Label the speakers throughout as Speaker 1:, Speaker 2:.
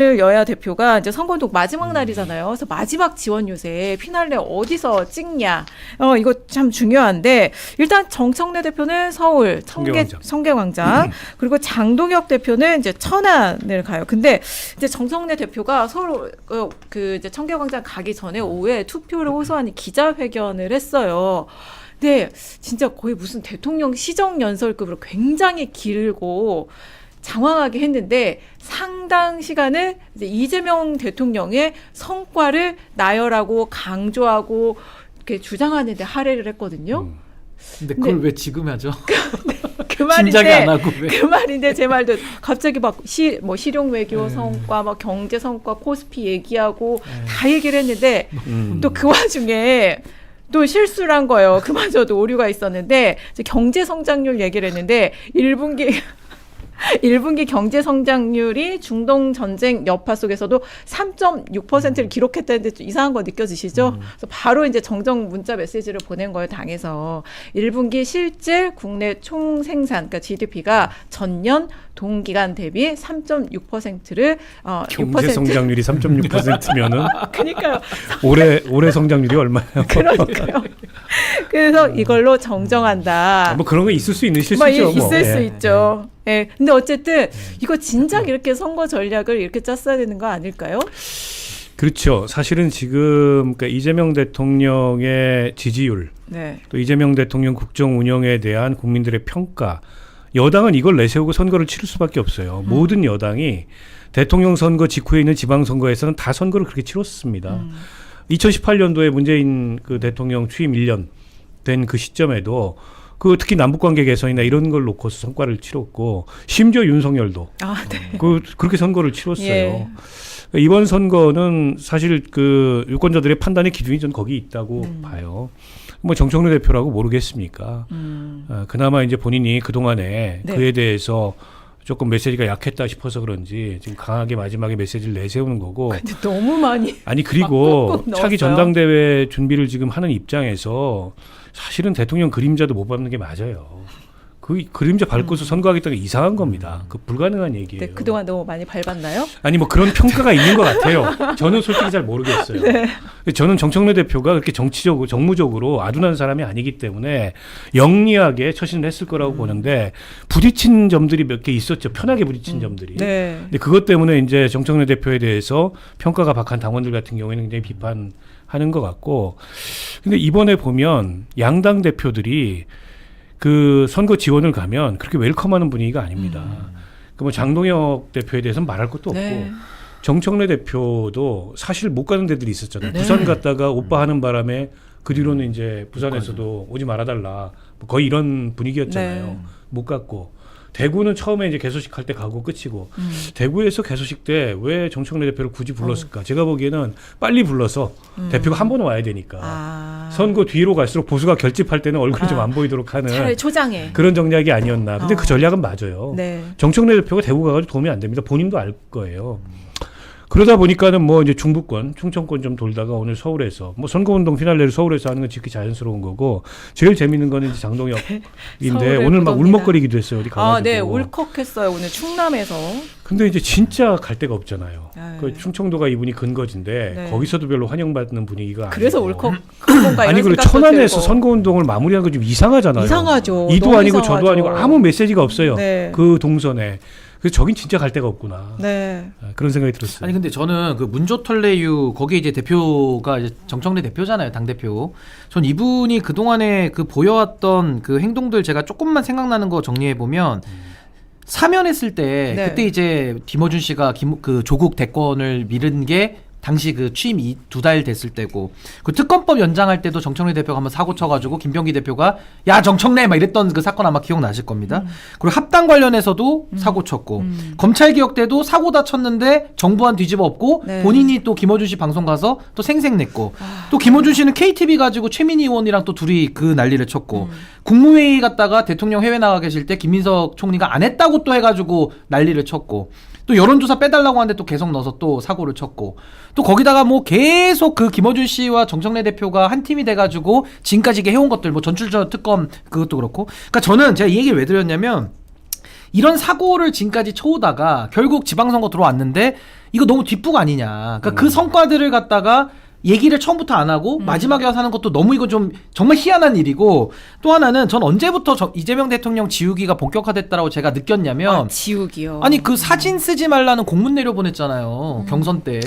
Speaker 1: 여야 대표가 이제 선거운동 마지막 날이잖아요. 그래서 마지막 지원 유세 피날레 어디서 찍냐. 이거 참 중요한데 일단 정청래 대표는 서울 성계광장 그리고 장동혁 대표는 이제 천안을 가요. 근데 이제 정청래 대표가 서울 그 이제 성계광장 가기 전에 오후에 투표를 호소하는 기자회견을 했어요. 근데 진짜 거의 무슨 대통령 시정연설급으로 굉장히 길고 장황하게 했는데 상당 시간을 이제 이재명 대통령의 성과를 나열하고 강조하고 이렇게 주장하는데 할애를 했거든요.
Speaker 2: 근데 그걸 왜 지금 하죠?
Speaker 1: 그 말인데,
Speaker 2: 진작에 안 하고 왜?
Speaker 1: 그 말인데 제 말도 갑자기 막 실용 외교 성과, 막 경제 성과, 코스피 얘기하고 다 얘기를 했는데 또 그 와중에 또 실수를 한 거예요. 그마저도 오류가 있었는데 이제 경제 성장률 얘기를 했는데 1분기 경제 성장률이 중동 전쟁 여파 속에서도 3.6%를 기록했다는데 좀 이상한 거 느껴지시죠? 그래서 바로 이제 정정 문자 메시지를 보낸 거예요, 당에서. 1분기 실질 국내 총생산, 그러니까 GDP가 전년 동기간 대비 3.6%를
Speaker 3: 경제 성장률이 3.6%면은
Speaker 1: 그러니까요.
Speaker 3: 올해 성장률이 얼마예요?
Speaker 1: 그러니까요. 그래서 이걸로 정정한다.
Speaker 3: 뭐 그런 거 있을 수 있는 실수죠.
Speaker 1: 있을 수 있죠. 예. 근데 어쨌든 이거 진작 이렇게 선거 전략을 이렇게 짰어야 되는 거 아닐까요?
Speaker 3: 그렇죠. 사실은 지금 그러니까 이재명 대통령의 지지율, 또 이재명 대통령 국정 운영에 대한 국민들의 평가, 여당은 이걸 내세우고 선거를 치를 수밖에 없어요. 모든 여당이 대통령 선거 직후에 있는 지방선거에서는 다 선거를 그렇게 치렀습니다. 2018년도에 문재인 그 대통령 취임 1년 된 그 시점에도 그 특히 남북관계 개선이나 이런 걸 놓고서 성과를 치렀고 심지어 윤석열도 그렇게 선거를 치렀어요.
Speaker 1: 예.
Speaker 3: 이번 선거는 사실 그 유권자들의 판단의 기준이 전 거기 있다고 봐요. 뭐 정청래 대표라고 모르겠습니까? 그나마 이제 본인이 그동안에 그에 대해서 조금 메시지가 약했다 싶어서 그런지 지금 강하게 마지막에 메시지를 내세우는 거고.
Speaker 1: 근데 너무 많이.
Speaker 3: 아니 그리고 차기 전당대회 준비를 지금 하는 입장에서 사실은 대통령 그림자도 못 밟는 게 맞아요. 그 그림자 밟고서 선거하겠다는 게 이상한 겁니다. 그 불가능한 얘기예요.
Speaker 1: 네, 그동안 너무 많이 밟았나요?
Speaker 3: 아니 뭐 그런 평가가 있는 것 같아요. 저는 솔직히 잘 모르겠어요. 저는 정청래 대표가 그렇게 정치적으로 정무적으로 아둔한 사람이 아니기 때문에 영리하게 처신을 했을 거라고 보는데 부딪힌 점들이 몇 개 있었죠. 편하게 부딪힌 점들이. 근데 그것 때문에 이제 정청래 대표에 대해서 평가가 박한 당원들 같은 경우에는 굉장히 비판하는 것 같고. 근데 이번에 보면 양당 대표들이 그 선거 지원을 가면 그렇게 웰컴하는 분위기가 아닙니다. 그 뭐 장동혁 대표에 대해서는 말할 것도 없고 정청래 대표도 사실 못 가는 데들이 있었잖아요. 부산 갔다가 오빠 하는 바람에 그 뒤로는 이제 부산에서도 오지 말아달라. 거의 이런 분위기였잖아요. 못 갔고. 대구는 처음에 이제 개소식 할 때 가고 끝이고 대구에서 개소식 때 왜 정청래 대표를 굳이 불렀을까? 제가 보기에는 빨리 불러서 대표가 한 번은 와야 되니까 선거 뒤로 갈수록 보수가 결집할 때는 얼굴이 좀 안 보이도록 하는
Speaker 1: 차라리 초장에
Speaker 3: 그런 전략이 아니었나. 근데 그 전략은 맞아요. 정청래 대표가 대구 가가지고 도움이 안 됩니다. 본인도 알 거예요. 그러다 보니까는 뭐 이제 중부권, 충청권 좀 돌다가 오늘 서울에서 뭐 선거운동 피날레를 서울에서 하는 건 지극히 자연스러운 거고 제일 재밌는 거는 이제 장동혁인데 오늘 막 울먹거리기도 했어요. 어디 가가지고.
Speaker 1: 네, 울컥했어요. 오늘 충남에서.
Speaker 3: 근데 이제 진짜 갈 데가 없잖아요. 그 충청도가 이분이 근거지인데 거기서도 별로 환영받는 분위기가
Speaker 1: 그래서
Speaker 3: 아니고.
Speaker 1: 울컥한 건가
Speaker 3: 아니 그리고 천안에서 선거운동을 마무리한 거 좀 이상하잖아요.
Speaker 1: 이상하죠.
Speaker 3: 이도 아니고
Speaker 1: 이상하죠.
Speaker 3: 저도 아니고 아무 메시지가 없어요. 그 동선에. 그래서 저긴 진짜 갈 데가 없구나. 그런 생각이 들었어요.
Speaker 2: 아니 근데 저는 그 문조털레유 거기에 이제 대표가 이제 정청래 대표잖아요, 당 대표. 전 이분이 그 동안에 그 보여왔던 그 행동들 제가 조금만 생각나는 거 정리해 보면. 사면했을 때 그때 이제 김어준 씨가 그 조국 대권을 미른 게 당시 그 취임 2달 됐을 때고 그 특검법 연장할 때도 정청래 대표가 한번 사고 쳐가지고 김병기 대표가 야 정청래 막 이랬던 그 사건 아마 기억나실 겁니다. 그리고 합당 관련해서도 사고 쳤고 검찰개혁 때도 사고 다 쳤는데 정부안 뒤집어 엎고 본인이 또 김어준 씨 방송 가서 또 생색냈고 또 김어준 씨는 KTV 가지고 최민희 의원이랑 또 둘이 그 난리를 쳤고 국무회의 갔다가 대통령 해외 나가 계실 때 김민석 총리가 안 했다고 또 해가지고 난리를 쳤고 또 여론조사 빼달라고 하는데 또 계속 넣어서 또 사고를 쳤고 또 거기다가 뭐 계속 그 김어준 씨와 정청래 대표가 한 팀이 돼가지고 지금까지 이게 해온 것들 뭐 전출저 특검 그것도 그렇고 그러니까 저는 제가 이 얘기를 왜 드렸냐면 이런 사고를 지금까지 쳐오다가 결국 지방선거 들어왔는데 이거 너무 뒷북 아니냐. 그러니까 그 성과들을 갖다가 얘기를 처음부터 안 하고 마지막에 와서 하는 것도 너무 이거 좀 정말 희한한 일이고, 또 하나는 전 언제부터 이재명 대통령 지우기가 본격화됐다라고 제가 느꼈냐면
Speaker 1: 지우기요.
Speaker 2: 아니 그 사진 쓰지 말라는 공문 내려보냈잖아요. 경선 때.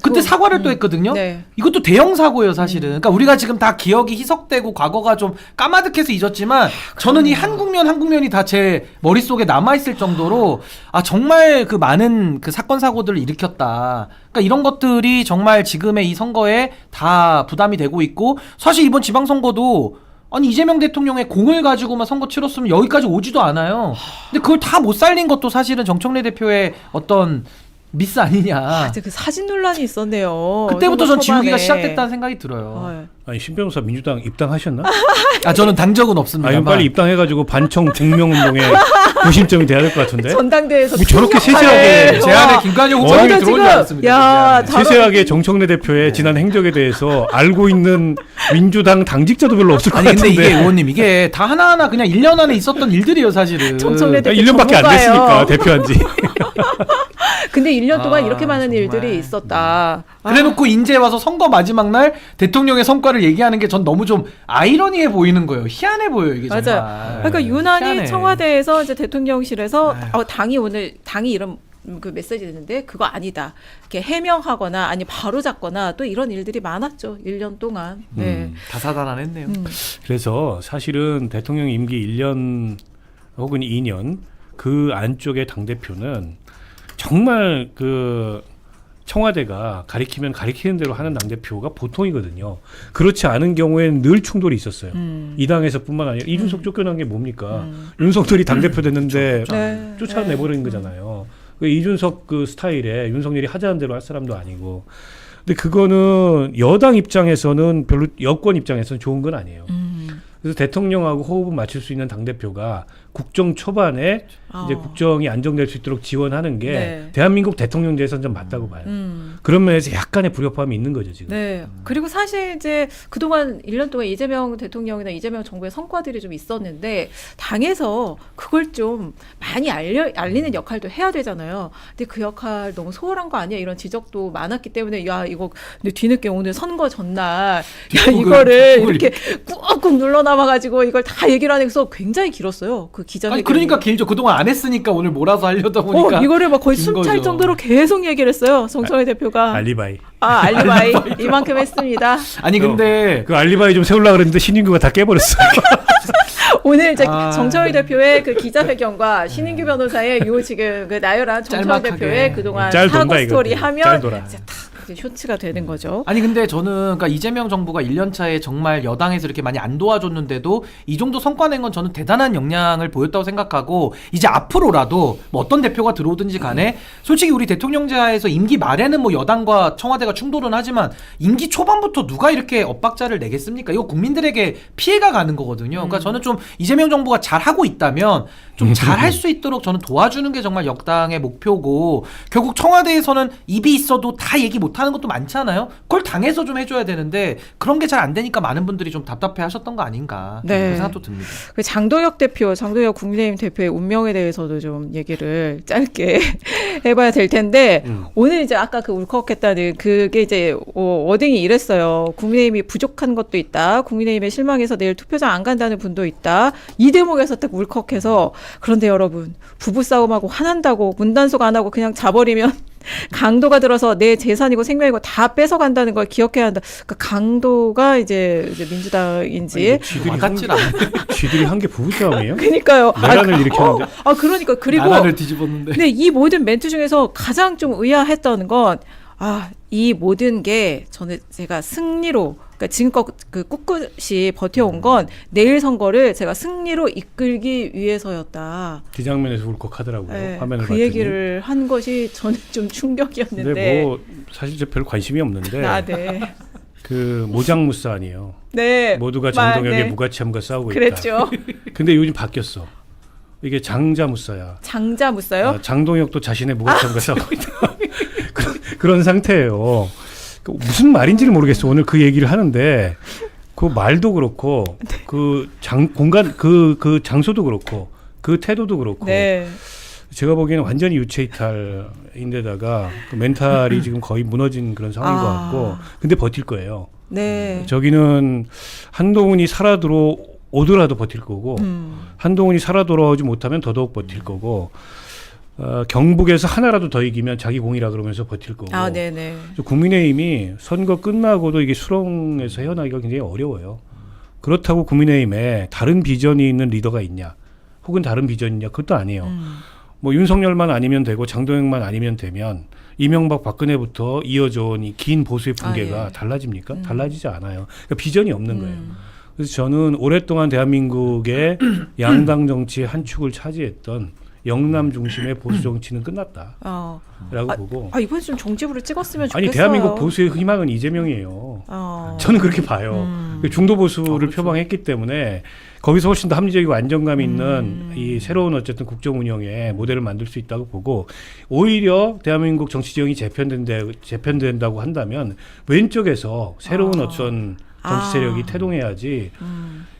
Speaker 2: 그때 사과를 또 했거든요.
Speaker 1: 네.
Speaker 2: 이것도 대형 사고예요, 사실은. 그러니까 우리가 지금 다 기억이 희석되고 과거가 좀 까마득해서 잊었지만 저는 이 한국면이 다 제 머릿속에 남아있을 정도로 아 정말 그 많은 그 사건 사고들을 일으켰다. 그러니까 이런 것들이 정말 지금의 이 선거에 다 부담이 되고 있고, 사실 이번 지방선거도 아니 이재명 대통령의 공을 가지고만 선거 치렀으면 여기까지 오지도 않아요. 근데 그걸 다 못 살린 것도 사실은 정청래 대표의 어떤 미스 아니냐.
Speaker 1: 그 사진 논란이 있었네요.
Speaker 2: 그때부터 전
Speaker 1: 초반에.
Speaker 2: 지우기가 시작됐다는 생각이 들어요.
Speaker 3: 아니 신 변호사 민주당 입당하셨나?
Speaker 2: 아 저는 당 적은 없습니다.
Speaker 3: 아니 빨리 입당해가지고 반청 증명운동에 구심점이 돼야 될 것 같은데.
Speaker 1: 전당대회에서
Speaker 3: 뭐 저렇게 세세하게
Speaker 2: 제 안에 김관영 후보님이
Speaker 1: 저희가
Speaker 2: 들어온 줄
Speaker 1: 지금-
Speaker 2: 알았습니다.
Speaker 1: 야,
Speaker 2: 제 안에.
Speaker 3: 세세하게 정청래 대표의 지난 행적에 대해서 알고 있는 민주당 당직자도 별로 없을 것
Speaker 2: 아니 근데
Speaker 3: 같은데.
Speaker 2: 이게 의원님 이게 다 하나하나 그냥 1년 안에 있었던 일들이에요, 사실은.
Speaker 1: 정청래 대표
Speaker 3: 1년밖에 안
Speaker 1: 전문가예요.
Speaker 3: 됐으니까 대표한 지.
Speaker 1: 근데 1년 동안
Speaker 2: 아,
Speaker 1: 이렇게 많은
Speaker 2: 정말.
Speaker 1: 일들이 있었다.
Speaker 2: 그래놓고 이제 와서 선거 마지막 날 대통령의 성과를 얘기하는 게 전 너무 좀 아이러니해 보이는 거예요. 희한해 보여요, 이게 정말.
Speaker 1: 맞아요. 그러니까 유난히
Speaker 2: 희한해.
Speaker 1: 청와대에서 이제 대통령실에서
Speaker 2: 아유.
Speaker 1: 당이 이런 그 메시지 됐는데 그거 아니다. 이렇게 해명하거나 아니 바로 잡거나 또 이런 일들이 많았죠. 1년 동안. 네.
Speaker 2: 다사다난했네요.
Speaker 3: 그래서 사실은 대통령 임기 1년 혹은 2년 그 안쪽의 당대표는 정말 그 청와대가 가리키면 가리키는 대로 하는 당대표가 보통이거든요. 그렇지 않은 경우에는 늘 충돌이 있었어요. 이 당에서뿐만 아니라 이준석 쫓겨난 게 뭡니까? 윤석열이 당대표 됐는데
Speaker 1: 네.
Speaker 3: 쫓아내버린 거잖아요. 그 이준석 그 스타일에 윤석열이 하자는 대로 할 사람도 아니고. 근데 그거는 여당 입장에서는 별로 여권 입장에서는 좋은 건 아니에요. 그래서 대통령하고 호흡을 맞출 수 있는 당대표가 국정 초반에 이제 국정이 안정될 수 있도록 지원하는 게
Speaker 1: 네.
Speaker 3: 대한민국 대통령제에서는 좀 맞다고 봐요. 그런 면에서 약간의 불협화음이 있는 거죠, 지금.
Speaker 1: 네. 그리고 사실 이제 그동안 1년 동안 이재명 대통령이나 이재명 정부의 성과들이 좀 있었는데 당에서 그걸 좀 많이 알리는 역할도 해야 되잖아요. 근데 그 역할 너무 소홀한 거 아니야? 이런 지적도 많았기 때문에 야 이거 근데 뒤늦게 오늘 선거 전날 야 이거를 이렇게 꾹꾹 눌러 남아가지고 이걸 다 얘기를 하면서 굉장히 길었어요. 그 기자회견.
Speaker 2: 아니 그러니까 길죠. 그동안 안 했으니까 오늘 몰아서 하려다 보니까.
Speaker 1: 이거를 막 거의
Speaker 2: 긴
Speaker 1: 숨 찰
Speaker 2: 거죠.
Speaker 1: 정도로 계속 얘기를 했어요. 정청래 대표가.
Speaker 3: 알리바이.
Speaker 1: 알리바이 이만큼 했습니다.
Speaker 2: 아니 근데
Speaker 3: 그 알리바이 좀 세우려고 그랬는데 신인규가 다 깨버렸어.
Speaker 1: 오늘 이제
Speaker 2: 아.
Speaker 1: 정청래 대표의 그 기자회견과 신인규 변호사의 요 지금 그 나열한 정청래
Speaker 2: 짤막하게.
Speaker 1: 대표의 그동안
Speaker 3: 짤
Speaker 1: 사고
Speaker 3: 돈다,
Speaker 1: 스토리
Speaker 3: 이거.
Speaker 1: 하면
Speaker 3: 짤 돌아.
Speaker 1: 이제 탁 이제 쇼츠가 되는 거죠.
Speaker 2: 아니 근데 저는 그러니까 이재명 정부가 1년 차에 정말 여당에서 이렇게 많이 안 도와줬는데도 이 정도 성과 낸 건 저는 대단한 역량을 보였다고 생각하고, 이제 앞으로라도 뭐 어떤 대표가 들어오든지 간에 솔직히 우리 대통령제하에서 임기 말에는 뭐 여당과 청와대가 충돌은 하지만 임기 초반부터 누가 이렇게 엇박자를 내겠습니까? 이거 국민들에게 피해가 가는 거거든요. 그러니까 저는 좀 이재명 정부가 잘하고 있다면 좀 잘할 수 있도록 저는 도와주는 게 정말 여당의 목표고, 결국 청와대에서는 입이 있어도 다 얘기 못하는 것도 많잖아요. 그걸 당에서 좀 해줘야 되는데 그런 게 잘 안 되니까 많은 분들이 좀 답답해 하셨던 거 아닌가,
Speaker 1: 네.
Speaker 2: 그런 생각도 듭니다.
Speaker 1: 그 장도혁 국민의힘 대표의 운명에 대해서도 좀 얘기를 짧게 해봐야 될 텐데 오늘 이제 아까 그 울컥했다는 그게 이제 워딩이 이랬어요. 국민의힘이 부족한 것도 있다. 국민의힘에 실망해서 내일 투표장 안 간다는 분도 있다. 이 대목에서 딱 울컥해서, 그런데 여러분 부부싸움하고 화난다고 문단속 안 하고 그냥 자버리면 강도가 들어서 내 재산이고 생명이고 다 뺏어간다는 걸 기억해야 한다. 그 강도가 이제 민주당인지.
Speaker 2: 와닿질 않네.
Speaker 3: 쥐들이 한 게 부부싸움이에요?
Speaker 1: 그러니까요.
Speaker 3: 내란을 일으켰는데.
Speaker 1: 그러니까 그리고
Speaker 2: 나라를 뒤집었는데.
Speaker 1: 근데 이 모든 멘트 중에서 가장 좀 의아했던 건 이 모든 게 제가 승리로, 그러니까 지금껏 그 꿋꿋이 버텨온 건 내일 선거를 제가 승리로 이끌기 위해서였다.
Speaker 3: 그 장면에서 울컥하더라고요.
Speaker 1: 네,
Speaker 3: 화면을
Speaker 1: 그
Speaker 3: 봤더니.
Speaker 1: 얘기를 한 것이 저는 좀 충격이었는데.
Speaker 3: 근데 뭐 사실 저 별 관심이 없는데
Speaker 1: 네.
Speaker 3: 그 모장무사 아니에요.
Speaker 1: 네.
Speaker 3: 모두가 정동혁의
Speaker 1: 네.
Speaker 3: 무가치함과 싸우고
Speaker 1: 그랬죠.
Speaker 3: 있다. 근데 요즘 바뀌었어. 이게 장자무사야.
Speaker 1: 장자무사요?
Speaker 3: 장동혁도 자신의 무가치함과 싸우고 있다. 그런 상태예요. 그 무슨 말인지를 모르겠어. 오늘 그 얘기를 하는데 그 말도 그렇고 그 공간 그 장소도 그렇고 그 태도도 그렇고
Speaker 1: 네.
Speaker 3: 제가 보기에는 완전히 유체 이탈인데다가 그 멘탈이 지금 거의 무너진 그런 상황인 것 같고, 근데 버틸 거예요.
Speaker 1: 네.
Speaker 3: 저기는 한동훈이 살아 들어오더라도 버틸 거고, 한동훈이 살아 돌아오지 못하면 더더욱 버틸 거고, 경북에서 하나라도 더 이기면 자기 공이라 그러면서 버틸 거고.
Speaker 1: 네네.
Speaker 3: 국민의힘이 선거 끝나고도 이게 수렁에서 헤어나기가 굉장히 어려워요. 그렇다고 국민의힘에 다른 비전이 있는 리더가 있냐, 혹은 다른 비전이 있냐, 그것도 아니에요. 뭐 윤석열만 아니면 되고 장동영만 아니면 되면 이명박 박근혜부터 이어져 온 이 긴 보수의 분계가
Speaker 1: 예.
Speaker 3: 달라집니까? 달라지지 않아요. 그러니까 비전이 없는 거예요. 그래서 저는 오랫동안 대한민국의 양당 정치의 한 축을 차지했던 영남 중심의 보수 정치는 끝났다라고 보고.
Speaker 1: 이번 좀 정집으로 찍었으면 좋겠어요.
Speaker 3: 아니 대한민국 보수의 희망은 이재명이에요. 저는 그렇게 봐요. 중도 보수를 표방했기 때문에 거기서 훨씬 더 합리적이고 안정감 있는 이 새로운 어쨌든 국정 운영의 모델을 만들 수 있다고 보고, 오히려 대한민국 정치 지형이 재편된다고 한다면 왼쪽에서 새로운 어떤 정치 세력이 태동해야지.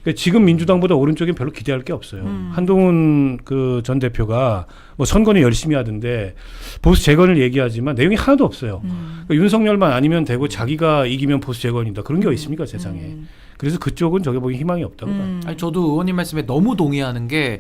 Speaker 3: 그러니까 지금 민주당보다 오른쪽엔 별로 기대할 게 없어요. 한동훈 그 전 대표가 뭐 선거는 열심히 하던데 보수 재건을 얘기하지만 내용이 하나도 없어요. 그러니까 윤석열만 아니면 되고 자기가 이기면 보수 재건이다. 그런 게 어디 있습니까, 세상에. 그래서 그쪽은 저게 보기 희망이 없다고 봐요.
Speaker 2: 아니, 저도 의원님 말씀에 너무 동의하는 게,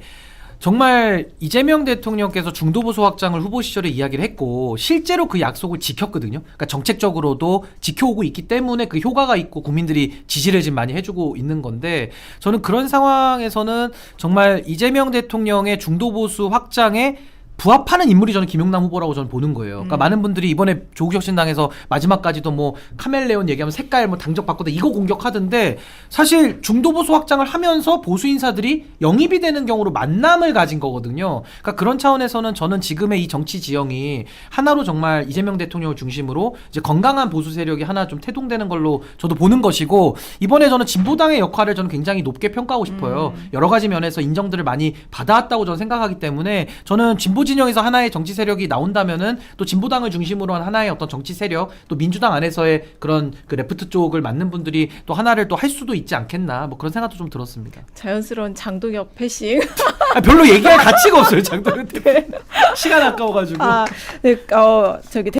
Speaker 2: 정말 이재명 대통령께서 중도보수 확장을 후보 시절에 이야기를 했고 실제로 그 약속을 지켰거든요. 그러니까 정책적으로도 지켜오고 있기 때문에 그 효과가 있고 국민들이 지지를 지금 많이 해주고 있는 건데, 저는 그런 상황에서는 정말 이재명 대통령의 중도보수 확장에 부합하는 인물이 저는 김용남 후보라고 저는 보는 거예요. 그러니까 많은 분들이 이번에 조국혁신당에서 마지막까지도 뭐 카멜레온 얘기하면 색깔 뭐 당적 바꾸다 이거 공격하던데, 사실 중도보수 확장을 하면서 보수 인사들이 영입이 되는 경우로 만남을 가진 거거든요. 그러니까 그런 차원에서는 저는 지금의 이 정치 지형이 하나로 정말 이재명 대통령을 중심으로 이제 건강한 보수 세력이 하나 좀 태동되는 걸로 저도 보는 것이고, 이번에 저는 진보당의 역할을 저는 굉장히 높게 평가하고 싶어요. 여러 가지 면에서 인정들을 많이 받아왔다고 저는 생각하기 때문에, 저는 진보 진영에서 하나의 정치 세력이 나온다면은 또 진보당을 중심으로 한 하나의 어떤 정치 세력, 또 민주당 안에서의 그런 그 레프트 쪽을 맡는 분들이 또 하나를 또 할 수도 있지 않겠나, 뭐 그런 생각도 좀 들었습니다.
Speaker 1: 자연스러운 장동혁 패싱.
Speaker 2: 별로 얘기할 가치가 없어요, 장동혁 대표. 시간 아까워가지고.
Speaker 1: 네, 저기